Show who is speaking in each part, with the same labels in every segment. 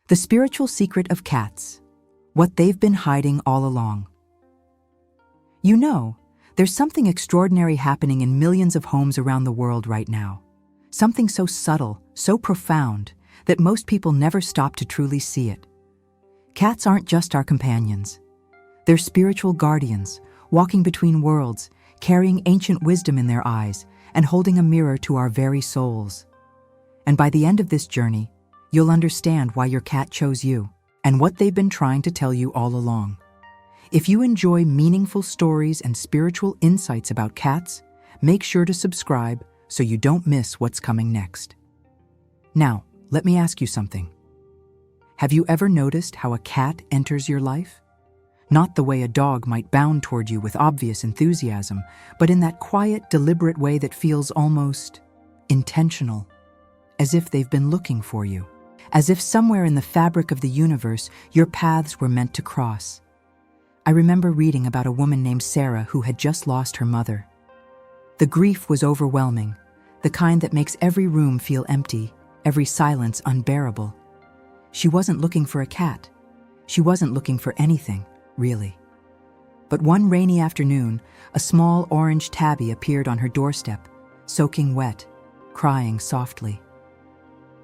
Speaker 1: The spiritual secret of cats. What they've been hiding all along. You know, there's something extraordinary happening in millions of homes around the world right now. Something so subtle, so profound, that most people never stop to truly see it. Cats aren't just our companions. They're spiritual guardians, walking between worlds, carrying ancient wisdom in their eyes, and holding a mirror to our very souls. And by the end of this journey, you'll understand why your cat chose you, and what they've been trying to tell you all along. If you enjoy meaningful stories and spiritual insights about cats, make sure to subscribe so you don't miss what's coming next. Now, let me ask you something. Have you ever noticed how a cat enters your life? Not the way a dog might bound toward you with obvious enthusiasm, but in that quiet, deliberate way that feels almost intentional, as if they've been looking for you. As if somewhere in the fabric of the universe, your paths were meant to cross. I remember reading about a woman named Sarah who had just lost her mother. The grief was overwhelming, the kind that makes every room feel empty, every silence unbearable. She wasn't looking for a cat. She wasn't looking for anything, really. But one rainy afternoon, a small orange tabby appeared on her doorstep, soaking wet, crying softly.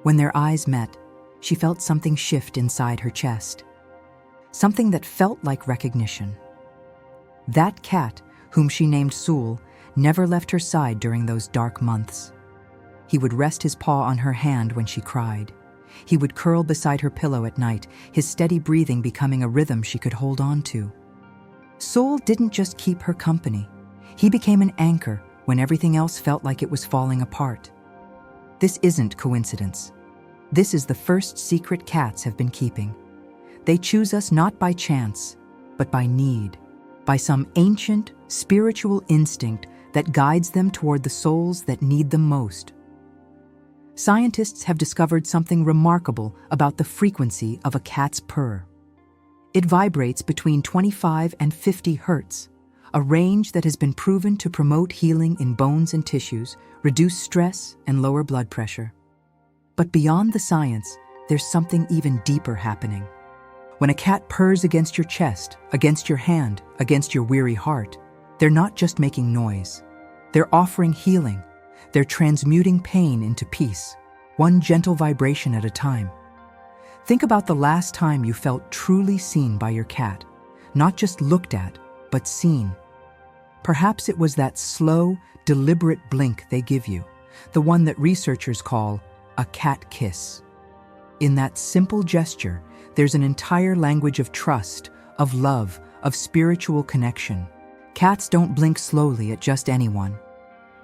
Speaker 1: When their eyes met, she felt something shift inside her chest. Something that felt like recognition. That cat, whom she named Sul, never left her side during those dark months. He would rest his paw on her hand when she cried. He would curl beside her pillow at night, his steady breathing becoming a rhythm she could hold on to. Sul didn't just keep her company. He became an anchor when everything else felt like it was falling apart. This isn't coincidence. This is the first secret cats have been keeping. They choose us not by chance, but by need, by some ancient, spiritual instinct that guides them toward the souls that need them most. Scientists have discovered something remarkable about the frequency of a cat's purr. It vibrates between 25 and 50 hertz, a range that has been proven to promote healing in bones and tissues, reduce stress, and lower blood pressure. But beyond the science, there's something even deeper happening. When a cat purrs against your chest, against your hand, against your weary heart, they're not just making noise. They're offering healing. They're transmuting pain into peace, one gentle vibration at a time. Think about the last time you felt truly seen by your cat, not just looked at, but seen. Perhaps it was that slow, deliberate blink they give you, the one that researchers call a cat kiss. In that simple gesture, there's an entire language of trust, of love, of spiritual connection. Cats don't blink slowly at just anyone.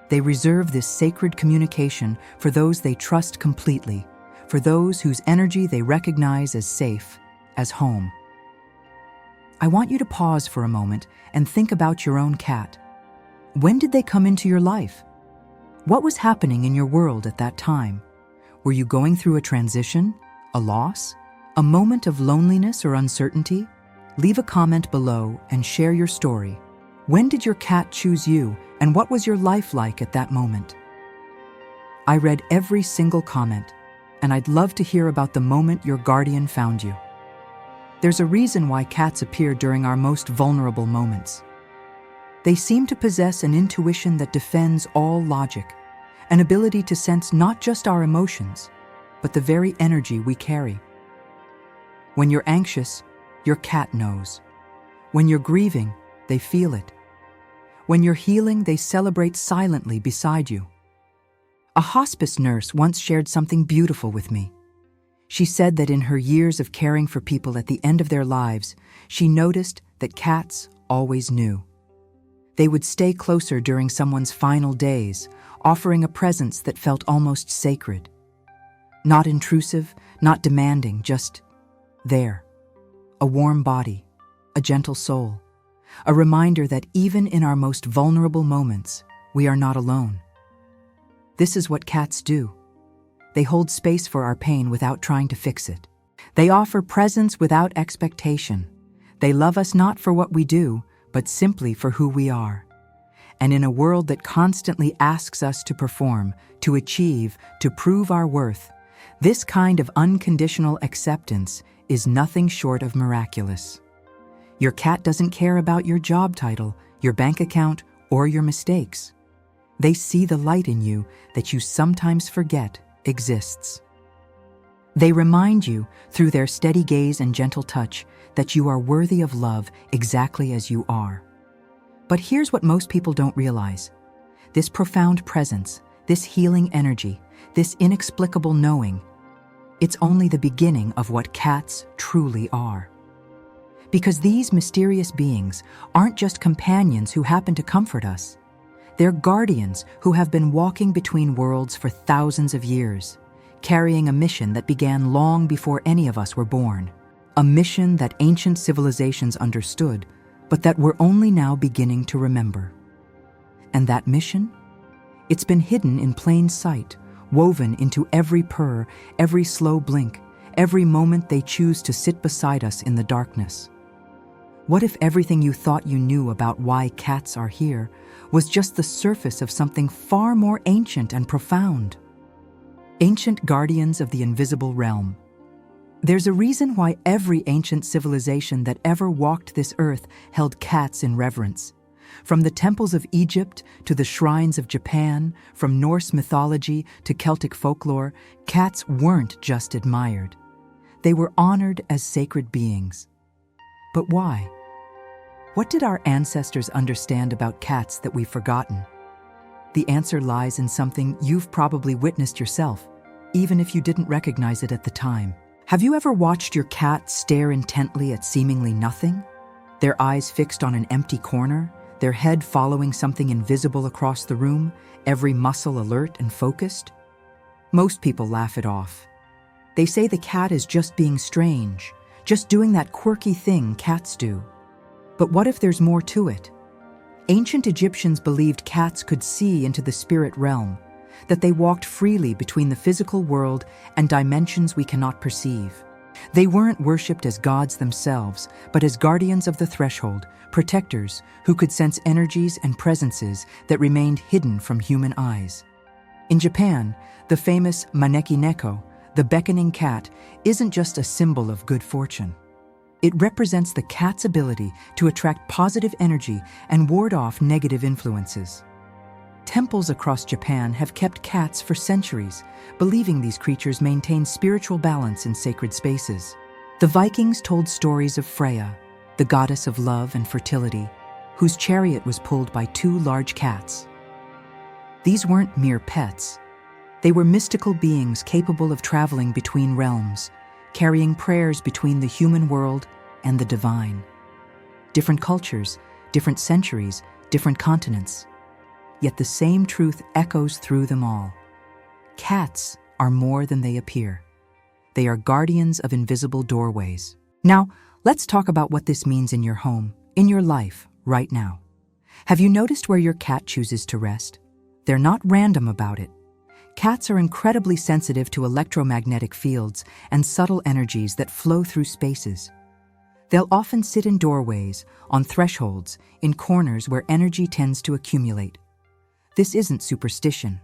Speaker 1: They reserve this sacred communication for those they trust completely, for those whose energy they recognize as safe, as home. I want you to pause for a moment and think about your own cat. When did they come into your life? What was happening in your world at that time? Were you going through a transition, a loss, a moment of loneliness or uncertainty? Leave a comment below and share your story. When did your cat choose you, and what was your life like at that moment? I read every single comment, and I'd love to hear about the moment your guardian found you. There's a reason why cats appear during our most vulnerable moments. They seem to possess an intuition that defends all logic, an ability to sense not just our emotions, but the very energy we carry. When you're anxious, your cat knows. When you're grieving, they feel it. When you're healing, they celebrate silently beside you. A hospice nurse once shared something beautiful with me. She said that in her years of caring for people at the end of their lives, she noticed that cats always knew. They would stay closer during someone's final days, offering a presence that felt almost sacred. Not intrusive, not demanding, just there. A warm body, a gentle soul, a reminder that even in our most vulnerable moments, we are not alone. This is what cats do. They hold space for our pain without trying to fix it. They offer presence without expectation. They love us not for what we do, but simply for who we are. And in a world that constantly asks us to perform, to achieve, to prove our worth, This kind of unconditional acceptance is nothing short of miraculous. Your cat doesn't care about your job title, your bank account, or your mistakes. They see the light in you that you sometimes forget exists. They remind you, through their steady gaze and gentle touch, that you are worthy of love exactly as you are. But here's what most people don't realize. This profound presence, this healing energy, this inexplicable knowing, it's only the beginning of what cats truly are. Because these mysterious beings aren't just companions who happen to comfort us. They're guardians who have been walking between worlds for thousands of years, carrying a mission that began long before any of us were born. A mission that ancient civilizations understood, but that we're only now beginning to remember. And that mission? It's been hidden in plain sight, woven into every purr, every slow blink, every moment they choose to sit beside us in the darkness. What if everything you thought you knew about why cats are here was just the surface of something far more ancient and profound? Ancient guardians of the invisible realm. There's a reason why every ancient civilization that ever walked this earth held cats in reverence. From the temples of Egypt to the shrines of Japan, from Norse mythology to Celtic folklore, cats weren't just admired. They were honored as sacred beings. But why? What did our ancestors understand about cats that we've forgotten? The answer lies in something you've probably witnessed yourself, even if you didn't recognize it at the time. Have you ever watched your cat stare intently at seemingly nothing? Their eyes fixed on an empty corner, their head following something invisible across the room, every muscle alert and focused? Most people laugh it off. They say the cat is just being strange, just doing that quirky thing cats do. But what if there's more to it? Ancient Egyptians believed cats could see into the spirit realm, that they walked freely between the physical world and dimensions we cannot perceive. They weren't worshipped as gods themselves, but as guardians of the threshold, protectors who could sense energies and presences that remained hidden from human eyes. In Japan, the famous maneki neko, the beckoning cat, isn't just a symbol of good fortune. It represents the cat's ability to attract positive energy and ward off negative influences. Temples across Japan have kept cats for centuries, believing these creatures maintain spiritual balance in sacred spaces. The Vikings told stories of Freya, the goddess of love and fertility, whose chariot was pulled by two large cats. These weren't mere pets. They were mystical beings capable of traveling between realms, carrying prayers between the human world and the divine. Different cultures, different centuries, different continents. Yet the same truth echoes through them all. Cats are more than they appear. They are guardians of invisible doorways. Now, let's talk about what this means in your home, in your life, right now. Have you noticed where your cat chooses to rest? They're not random about it. Cats are incredibly sensitive to electromagnetic fields and subtle energies that flow through spaces. They'll often sit in doorways, on thresholds, in corners where energy tends to accumulate. This isn't superstition.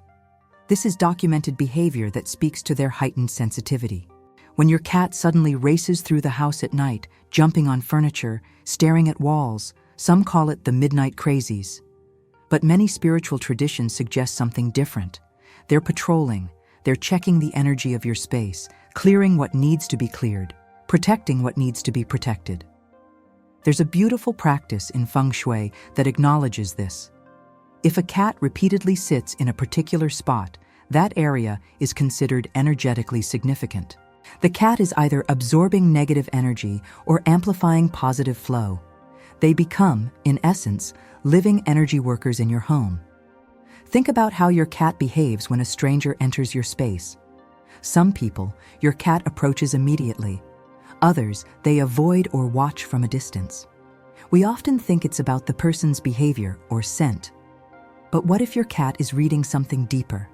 Speaker 1: This is documented behavior that speaks to their heightened sensitivity. When your cat suddenly races through the house at night, jumping on furniture, staring at walls, some call it the midnight crazies. But many spiritual traditions suggest something different. They're patrolling, they're checking the energy of your space, clearing what needs to be cleared, protecting what needs to be protected. There's a beautiful practice in feng shui that acknowledges this. If a cat repeatedly sits in a particular spot, that area is considered energetically significant. The cat is either absorbing negative energy or amplifying positive flow. They become, in essence, living energy workers in your home. Think about how your cat behaves when a stranger enters your space. Some people, your cat approaches immediately. Others, they avoid or watch from a distance. We often think it's about the person's behavior or scent. But what if your cat is reading something deeper?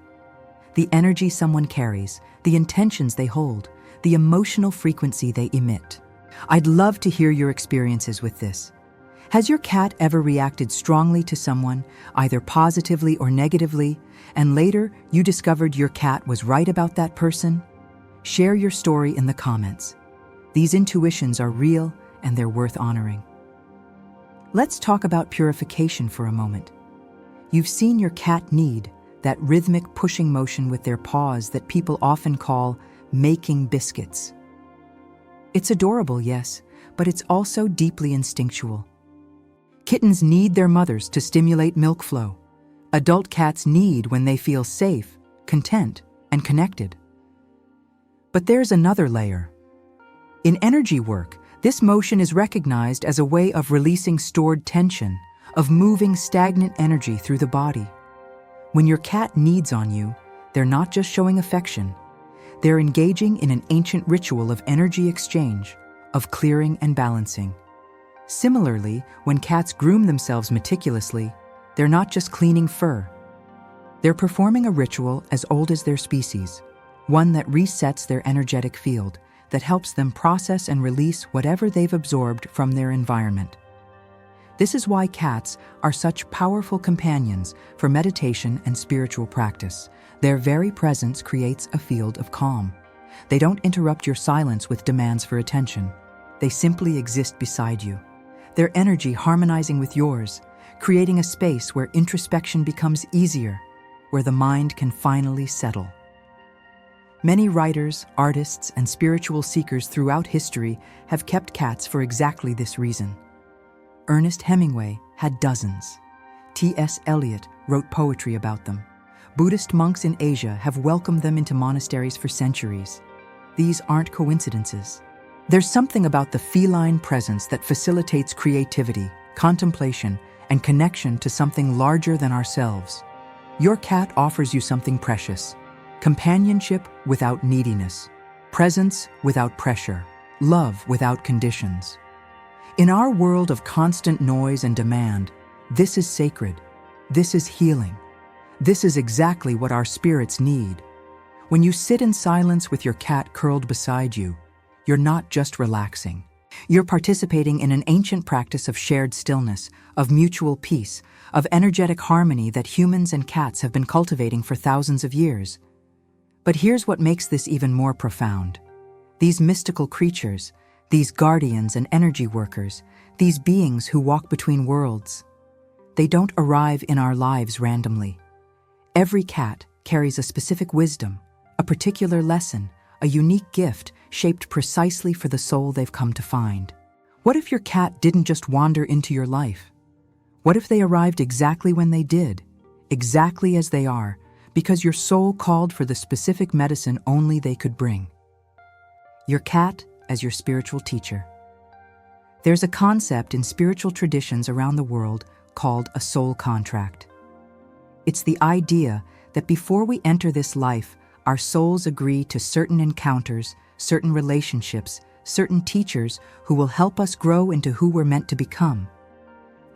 Speaker 1: The energy someone carries, the intentions they hold, the emotional frequency they emit. I'd love to hear your experiences with this. Has your cat ever reacted strongly to someone, either positively or negatively, and later you discovered your cat was right about that person? Share your story in the comments. These intuitions are real and they're worth honoring. Let's talk about purification for a moment. You've seen your cat knead, that rhythmic pushing motion with their paws that people often call making biscuits. It's adorable, yes, but it's also deeply instinctual. Kittens need their mothers to stimulate milk flow. Adult cats need when they feel safe, content, and connected. But there's another layer. In energy work, this motion is recognized as a way of releasing stored tension, of moving stagnant energy through the body. When your cat kneads on you, they're not just showing affection. They're engaging in an ancient ritual of energy exchange, of clearing and balancing. Similarly, when cats groom themselves meticulously, they're not just cleaning fur. They're performing a ritual as old as their species, one that resets their energetic field, that helps them process and release whatever they've absorbed from their environment. This is why cats are such powerful companions for meditation and spiritual practice. Their very presence creates a field of calm. They don't interrupt your silence with demands for attention. They simply exist beside you, their energy harmonizing with yours, creating a space where introspection becomes easier, where the mind can finally settle. Many writers, artists, and spiritual seekers throughout history have kept cats for exactly this reason. Ernest Hemingway had dozens. T.S. Eliot wrote poetry about them. Buddhist monks in Asia have welcomed them into monasteries for centuries. These aren't coincidences. There's something about the feline presence that facilitates creativity, contemplation, and connection to something larger than ourselves. Your cat offers you something precious: companionship without neediness, presence without pressure, love without conditions. In our world of constant noise and demand, this is sacred. This is healing. This is exactly what our spirits need. When you sit in silence with your cat curled beside you, you're not just relaxing. You're participating in an ancient practice of shared stillness, of mutual peace, of energetic harmony that humans and cats have been cultivating for thousands of years. But here's what makes this even more profound. These mystical creatures, these guardians and energy workers, these beings who walk between worlds, they don't arrive in our lives randomly. Every cat carries a specific wisdom, a particular lesson, a unique gift shaped precisely for the soul they've come to find. What if your cat didn't just wander into your life? What if they arrived exactly when they did, exactly as they are, because your soul called for the specific medicine only they could bring? Your cat as your spiritual teacher. There's a concept in spiritual traditions around the world called a soul contract. It's the idea that before we enter this life, our souls agree to certain encounters, certain relationships, certain teachers who will help us grow into who we're meant to become.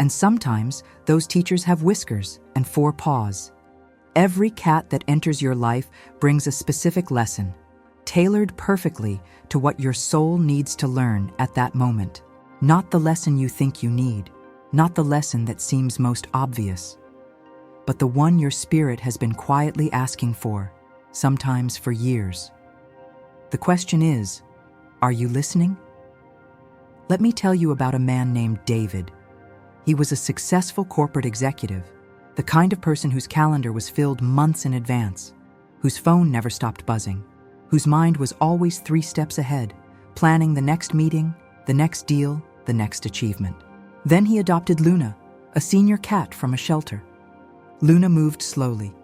Speaker 1: And sometimes those teachers have whiskers and 4 paws. Every cat that enters your life brings a specific lesson, tailored perfectly to what your soul needs to learn at that moment. Not the lesson you think you need, not the lesson that seems most obvious, but the one your spirit has been quietly asking for, sometimes for years. The question is, are you listening? Let me tell you about a man named David. He was a successful corporate executive, the kind of person whose calendar was filled months in advance, whose phone never stopped buzzing, whose mind was always 3 steps ahead, planning the next meeting, the next deal, the next achievement. Then he adopted Luna, a senior cat from a shelter. Luna moved slowly.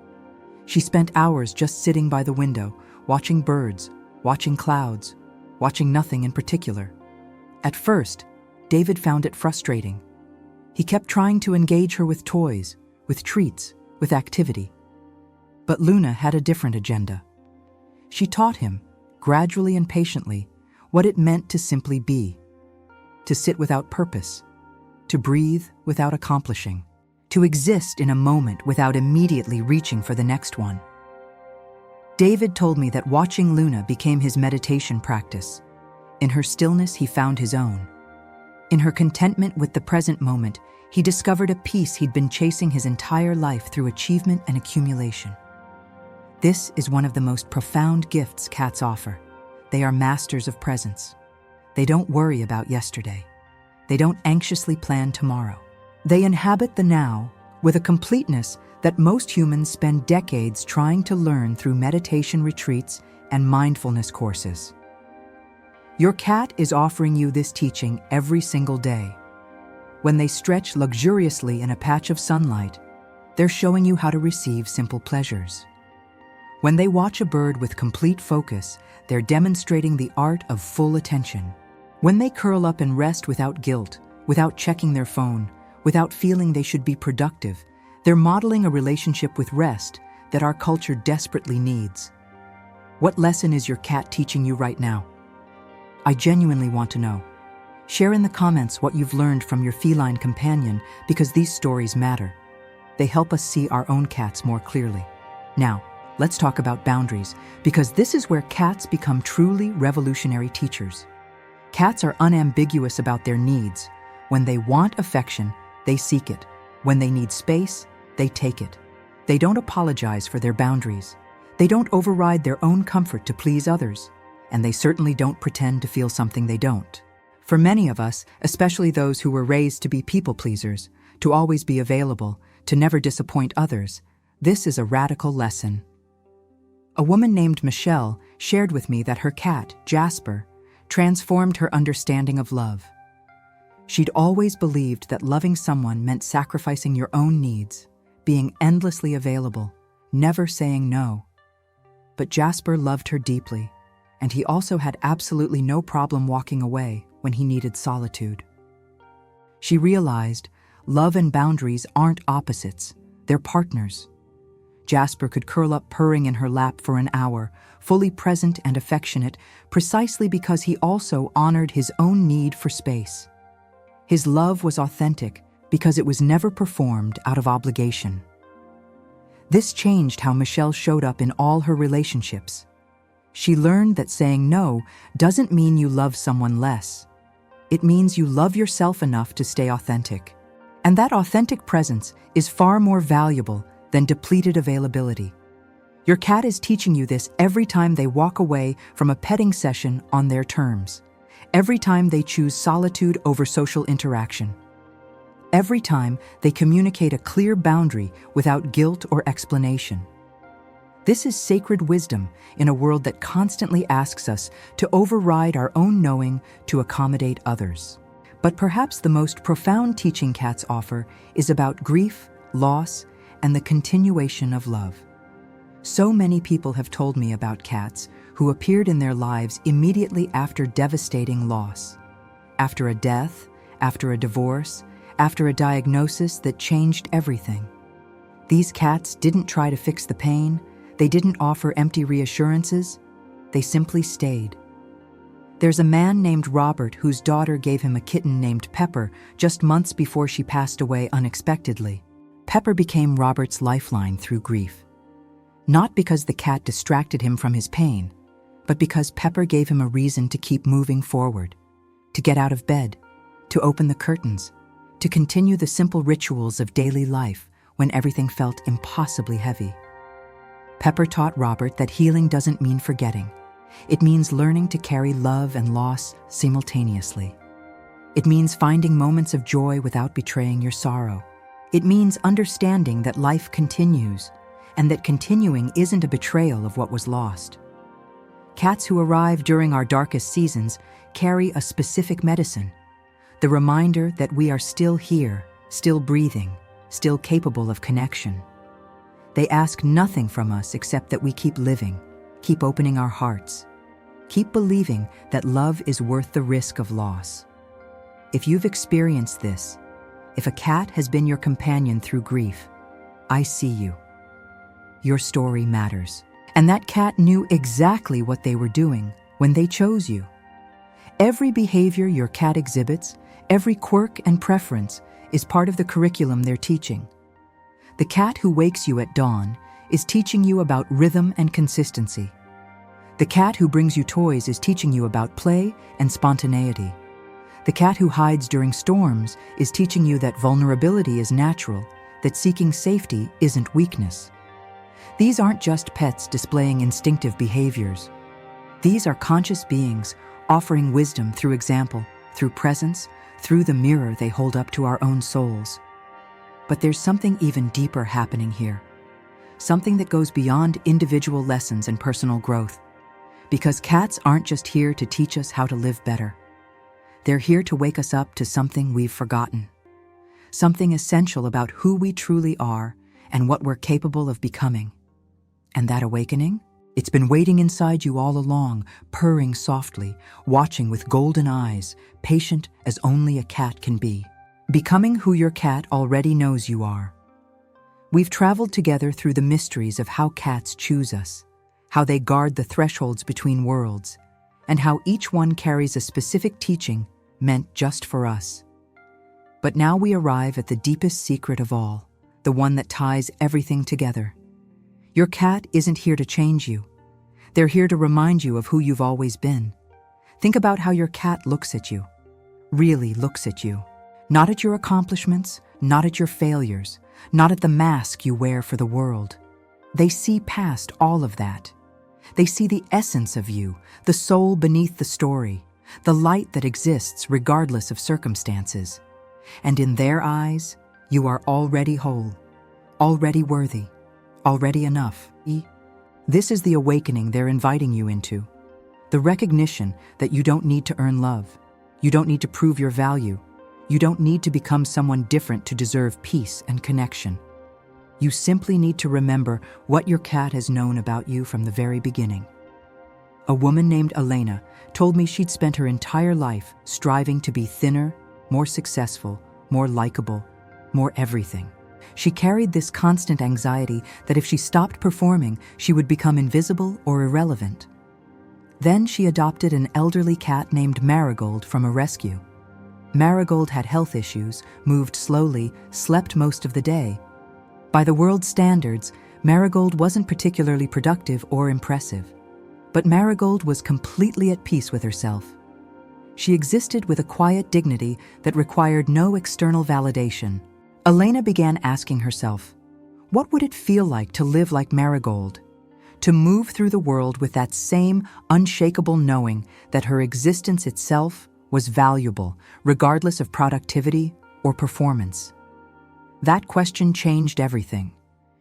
Speaker 1: She spent hours just sitting by the window, watching birds, watching clouds, watching nothing in particular. At first, David found it frustrating. He kept trying to engage her with toys, with treats, with activity. But Luna had a different agenda. She taught him, gradually and patiently, what it meant to simply be, to sit without purpose, to breathe without accomplishing, to exist in a moment without immediately reaching for the next one. David told me that watching Luna became his meditation practice. In her stillness, he found his own. In her contentment with the present moment, he discovered a peace he'd been chasing his entire life through achievement and accumulation. This is one of the most profound gifts cats offer. They are masters of presence. They don't worry about yesterday. They don't anxiously plan tomorrow. They inhabit the now with a completeness that most humans spend decades trying to learn through meditation retreats and mindfulness courses. Your cat is offering you this teaching every single day. When they stretch luxuriously in a patch of sunlight, they're showing you how to receive simple pleasures. When they watch a bird with complete focus, they're demonstrating the art of full attention. When they curl up and rest without guilt, without checking their phone, without feeling they should be productive, they're modeling a relationship with rest that our culture desperately needs. What lesson is your cat teaching you right now? I genuinely want to know. Share in the comments what you've learned from your feline companion, because these stories matter. They help us see our own cats more clearly. Now, let's talk about boundaries, because this is where cats become truly revolutionary teachers. Cats are unambiguous about their needs. When they want affection, they seek it. When they need space, they take it. They don't apologize for their boundaries. They don't override their own comfort to please others. And they certainly don't pretend to feel something they don't. For many of us, especially those who were raised to be people pleasers, to always be available, to never disappoint others, this is a radical lesson. A woman named Michelle shared with me that her cat, Jasper, transformed her understanding of love. She'd always believed that loving someone meant sacrificing your own needs, being endlessly available, never saying no. But Jasper loved her deeply, and he also had absolutely no problem walking away when he needed solitude. She realized love and boundaries aren't opposites, they're partners. Jasper could curl up purring in her lap for an hour, fully present and affectionate, precisely because he also honored his own need for space. His love was authentic because it was never performed out of obligation. This changed how Michelle showed up in all her relationships. She learned that saying no doesn't mean you love someone less. It means you love yourself enough to stay authentic. And that authentic presence is far more valuable than depleted availability. Your cat is teaching you this every time they walk away from a petting session on their terms. Every time they choose solitude over social interaction. Every time they communicate a clear boundary without guilt or explanation. This is sacred wisdom in a world that constantly asks us to override our own knowing to accommodate others. But perhaps the most profound teaching cats offer is about grief, loss, and the continuation of love. So many people have told me about cats who appeared in their lives immediately after devastating loss. After a death, after a divorce, after a diagnosis that changed everything. These cats didn't try to fix the pain. They didn't offer empty reassurances. They simply stayed. There's a man named Robert whose daughter gave him a kitten named Pepper just months before she passed away unexpectedly. Pepper became Robert's lifeline through grief. Not because the cat distracted him from his pain, but because Pepper gave him a reason to keep moving forward, to get out of bed, to open the curtains, to continue the simple rituals of daily life when everything felt impossibly heavy. Pepper taught Robert that healing doesn't mean forgetting. It means learning to carry love and loss simultaneously. It means finding moments of joy without betraying your sorrow. It means understanding that life continues, and that continuing isn't a betrayal of what was lost. Cats who arrive during our darkest seasons carry a specific medicine, the reminder that we are still here, still breathing, still capable of connection. They ask nothing from us except that we keep living, keep opening our hearts, keep believing that love is worth the risk of loss. If you've experienced this, if a cat has been your companion through grief, I see you. Your story matters. And that cat knew exactly what they were doing when they chose you. Every behavior your cat exhibits, every quirk and preference is part of the curriculum they're teaching. The cat who wakes you at dawn is teaching you about rhythm and consistency. The cat who brings you toys is teaching you about play and spontaneity. The cat who hides during storms is teaching you that vulnerability is natural, that seeking safety isn't weakness. These aren't just pets displaying instinctive behaviors. These are conscious beings offering wisdom through example, through presence, through the mirror they hold up to our own souls. But there's something even deeper happening here. Something that goes beyond individual lessons and personal growth. Because cats aren't just here to teach us how to live better. They're here to wake us up to something we've forgotten. Something essential about who we truly are and what we're capable of becoming. And that awakening? It's been waiting inside you all along, purring softly, watching with golden eyes, patient as only a cat can be. Becoming who your cat already knows you are. We've traveled together through the mysteries of how cats choose us, how they guard the thresholds between worlds, and how each one carries a specific teaching meant just for us. But now we arrive at the deepest secret of all, the one that ties everything together. Your cat isn't here to change you. They're here to remind you of who you've always been. Think about how your cat looks at you. Really looks at you. Not at your accomplishments, not at your failures, not at the mask you wear for the world. They see past all of that. They see the essence of you, the soul beneath the story, the light that exists regardless of circumstances. And in their eyes, you are already whole, already worthy, already enough. This is the awakening they're inviting you into. The recognition that you don't need to earn love. You don't need to prove your value. You don't need to become someone different to deserve peace and connection. You simply need to remember what your cat has known about you from the very beginning. A woman named Elena told me she'd spent her entire life striving to be thinner, more successful, more likable, more everything. She carried this constant anxiety that if she stopped performing, she would become invisible or irrelevant. Then she adopted an elderly cat named Marigold from a rescue. Marigold had health issues, moved slowly, slept most of the day. By the world's standards, Marigold wasn't particularly productive or impressive. But Marigold was completely at peace with herself. She existed with a quiet dignity that required no external validation. Elena began asking herself, what would it feel like to live like Marigold? To move through the world with that same unshakable knowing that her existence itself was valuable, regardless of productivity or performance. That question changed everything.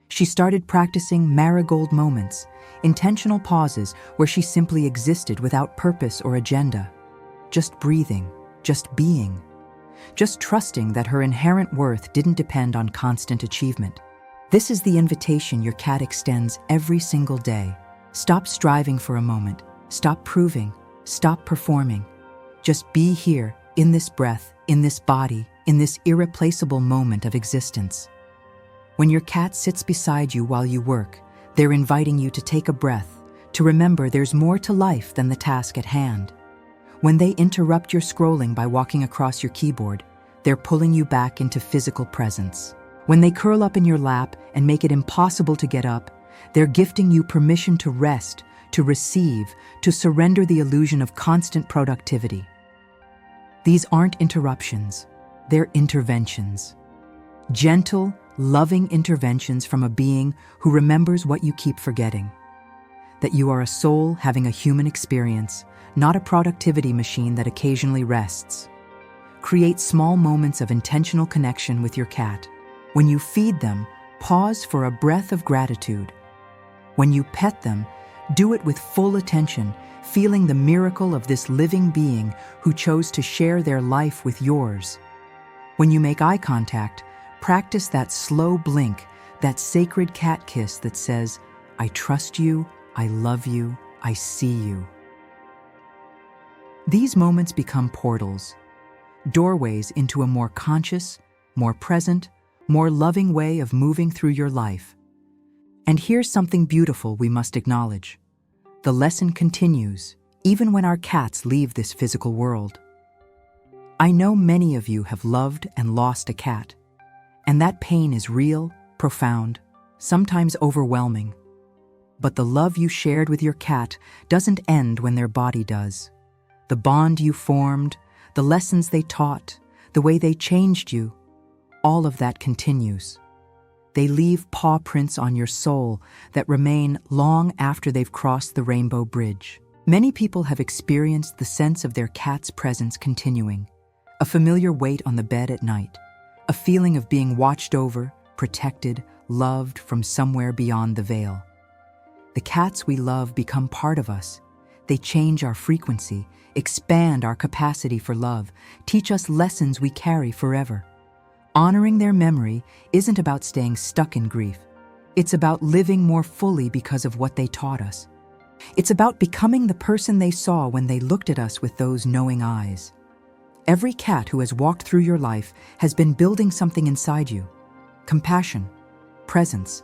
Speaker 1: She started practicing Marigold moments, intentional pauses where she simply existed without purpose or agenda. Just breathing, just being, just trusting that her inherent worth didn't depend on constant achievement. This is the invitation your cat extends every single day. Stop striving for a moment. Stop proving. Stop performing. Just be here, in this breath, in this body, in this irreplaceable moment of existence. When your cat sits beside you while you work, they're inviting you to take a breath, to remember there's more to life than the task at hand. When they interrupt your scrolling by walking across your keyboard, they're pulling you back into physical presence. When they curl up in your lap and make it impossible to get up, they're gifting you permission to rest, to receive, to surrender the illusion of constant productivity. These aren't interruptions, they're interventions. Gentle, loving interventions from a being who remembers what you keep forgetting. That you are a soul having a human experience, not a productivity machine that occasionally rests. Create small moments of intentional connection with your cat. When you feed them, pause for a breath of gratitude. When you pet them, do it with full attention, feeling the miracle of this living being who chose to share their life with yours. When you make eye contact, practice that slow blink, that sacred cat kiss that says, I trust you, I love you, I see you. These moments become portals, doorways into a more conscious, more present, more loving way of moving through your life. And here's something beautiful we must acknowledge. The lesson continues, even when our cats leave this physical world. I know many of you have loved and lost a cat, and that pain is real, profound, sometimes overwhelming. But the love you shared with your cat doesn't end when their body does. The bond you formed, the lessons they taught, the way they changed you, all of that continues. They leave paw prints on your soul that remain long after they've crossed the rainbow bridge. Many people have experienced the sense of their cat's presence continuing, a familiar weight on the bed at night, a feeling of being watched over, protected, loved from somewhere beyond the veil. The cats we love become part of us. They change our frequency, expand our capacity for love, teach us lessons we carry forever. Honoring their memory isn't about staying stuck in grief. It's about living more fully because of what they taught us. It's about becoming the person they saw when they looked at us with those knowing eyes. Every cat who has walked through your life has been building something inside you. Compassion, presence,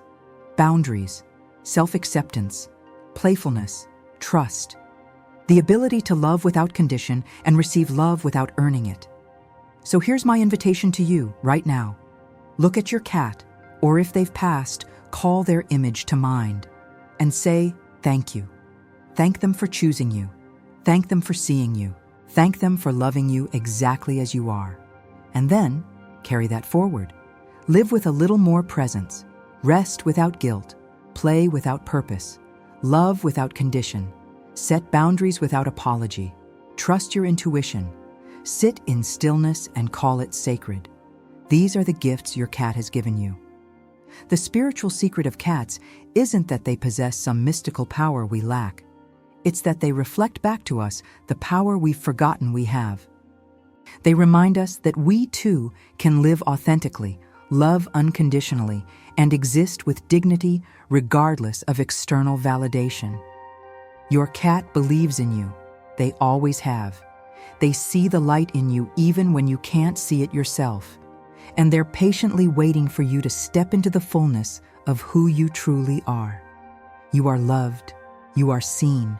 Speaker 1: boundaries, self-acceptance, playfulness, trust. The ability to love without condition and receive love without earning it. So here's my invitation to you right now. Look at your cat, or if they've passed, call their image to mind and say, thank you. Thank them for choosing you. Thank them for seeing you. Thank them for loving you exactly as you are. And then, carry that forward. Live with a little more presence. Rest without guilt. Play without purpose. Love without condition. Set boundaries without apology. Trust your intuition. Sit in stillness and call it sacred. These are the gifts your cat has given you. The spiritual secret of cats isn't that they possess some mystical power we lack. It's that they reflect back to us the power we've forgotten we have. They remind us that we too can live authentically, love unconditionally, and exist with dignity regardless of external validation. Your cat believes in you. They always have. They see the light in you even when you can't see it yourself. And they're patiently waiting for you to step into the fullness of who you truly are. You are loved. You are seen.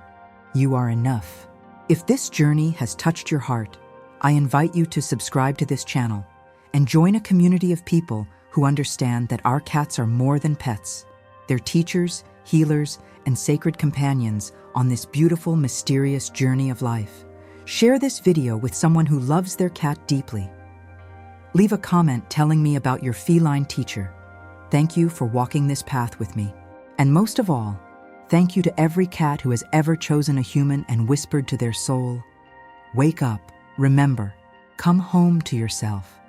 Speaker 1: You are enough. If this journey has touched your heart, I invite you to subscribe to this channel and join a community of people who understand that our cats are more than pets. They're teachers, healers, and sacred companions on this beautiful, mysterious journey of life. Share this video with someone who loves their cat deeply. Leave a comment telling me about your feline teacher. Thank you for walking this path with me. And most of all, thank you to every cat who has ever chosen a human and whispered to their soul, "Wake up, remember, come home to yourself."